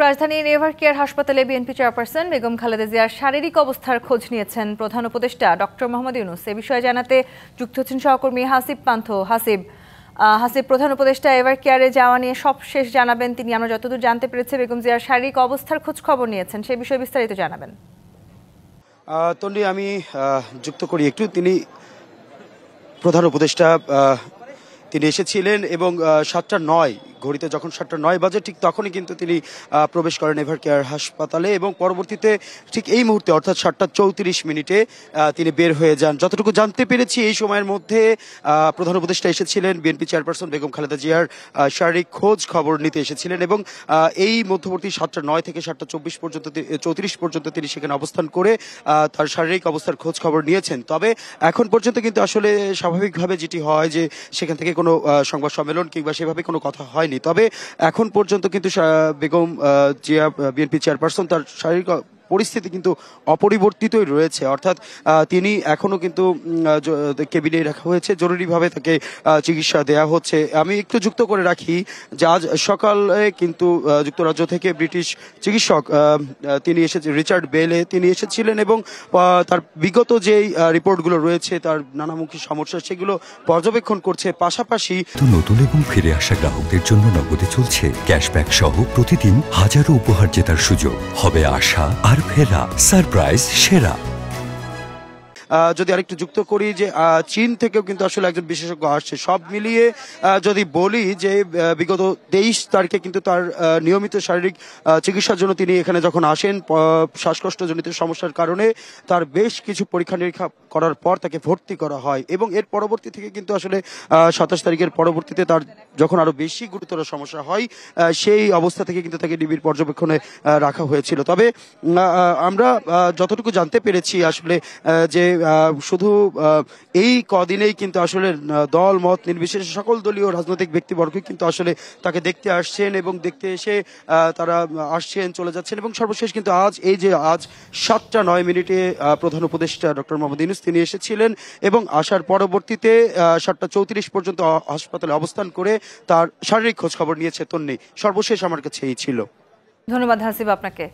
রাজধানীর ever care হাসপাতালে BNP chairperson Begum Khaleda জিয়ার শারীরিক অবস্থার খোঁজ নিয়েছেন প্রধান উপদেষ্টা ডক্টর মোহাম্মদ ইউনূস। এ বিষয়ে জানাতে যুক্ত হচ্ছেন সহকর্মী হাসিব পান্থ। হাসিব, প্রধান উপদেষ্টা এভার কেয়ারে যাওয়া নিয়ে সবশেষ জানাবেন। তিনি, আমরা যতদূর জানতে পেরেছি, বেগম জিয়ার শারীরিক অবস্থার খোঁজ খবর নিয়েছেন, সেই বিষয়ে বিস্তারিত জানাবেন। তন্ডি, আমি যুক্ত করি একটু। তিনি প্রধান উপদেষ্টা তিনি এসেছিলেন এবং 7:09 ঘড়িতে, যখন 7:09 বাজে ঠিক তখনই কিন্তু তিনি প্রবেশ করেন এভার কেয়ার হাসপাতালে এবং পরবর্তীতে ঠিক এই মুহূর্তে অর্থাৎ 7:34 তিনি বের হয়ে যান। যতটুকু জানতে পেরেছি এই সময়ের মধ্যে প্রধান উপদেষ্টা এসেছিলেন বিএনপি চেয়ারপারসন বেগম খালেদা জিয়ার শারীরিক খোঁজ খবর নিতে এসেছিলেন এবং এই মধ্যবর্তী 7:09 থেকে 7:34 পর্যন্ত 34 পর্যন্ত তিনি সেখানে অবস্থান করে তার শারীরিক অবস্থার খোঁজ খবর নিয়েছেন। তবে এখন পর্যন্ত কিন্তু আসলে স্বাভাবিকভাবে যেটি হয় যে সেখান থেকে কোনো সংবাদ সম্মেলন কিংবা সেভাবে কোনো কথা হয়নি। তবে এখন পর্যন্ত কিন্তু বেগম জিয়া বিএনপি চেয়ারপারসন তার শারীরিক পরিস্থিতি কিন্তু অপরিবর্তিতই রয়েছে, অর্থাৎ তিনি এখনো কিন্তু কেবিনে রাখা হয়েছে, জরুরিভাবে তাকে চিকিৎসা দেয়া হচ্ছে। আমি একটু যুক্ত করে রাখি যে আজ সকালে কিন্তু যুক্তরাজ্য থেকে ব্রিটিশ চিকিৎসক তিনি রিচার্ড বেলে তিনি এসেছিলেন এবং তার বিগত যেই রিপোর্টগুলো রয়েছে, তার নানামুখী সমস্যা, সেগুলো পর্যবেক্ষণ করছে। পাশাপাশি নতুন এবং ফিরে আসা গ্রাহকদের জন্য নগদে চলছে ক্যাশব্যাক সহ প্রতিদিন হাজারো উপহার জেতার সুযোগ। হবে আশা আর ফেরা, সারপ্রাইজ সেরা। যদি আরেকটু যুক্ত করি যে চীন থেকেও কিন্তু আসলে একজন বিশেষজ্ঞ আসছে। সব মিলিয়ে যদি বলি যে বিগত 23 তারিখে কিন্তু তার নিয়মিত শারীরিক চিকিৎসার জন্য তিনি এখানে যখন আসেন, শ্বাসকষ্টজনিত সমস্যার কারণে তার বেশ কিছু পরীক্ষা নিরীক্ষা করার পর তাকে ভর্তি করা হয় এবং এর পরবর্তী থেকে কিন্তু আসলে 27 তারিখের পরবর্তীতে তার যখন আরো বেশি গুরুতর সমস্যা হয়, সেই অবস্থা থেকে কিন্তু তাকে নিবিড় পর্যবেক্ষণে রাখা হয়েছিল। তবে আমরা যতটুকু জানতে পেরেছি আসলে যে শুধু এই কদিনেই কিন্তু আসলে দল মত নির্বিশেষে সকল দলীয় রাজনৈতিক ব্যক্তিবর্গ কিন্তু আসলে তাকে দেখতে আসছেন এবং দেখতে এসে তারা আসছেন, চলে যাচ্ছেন এবং সর্বশেষ কিন্তু আজ 7:09 প্রধান উপদেষ্টা ডক্টর মোহাম্মদ ইউনূস তিনি এসেছিলেন এবং আসার পরবর্তীতে 7:34 পর্যন্ত হাসপাতালে অবস্থান করে তার শারীরিক খোঁজ খবর নিয়েছে তন্নি। সর্বশেষ আমার কাছে এই ছিল। ধন্যবাদ হাসিব আপনাকে।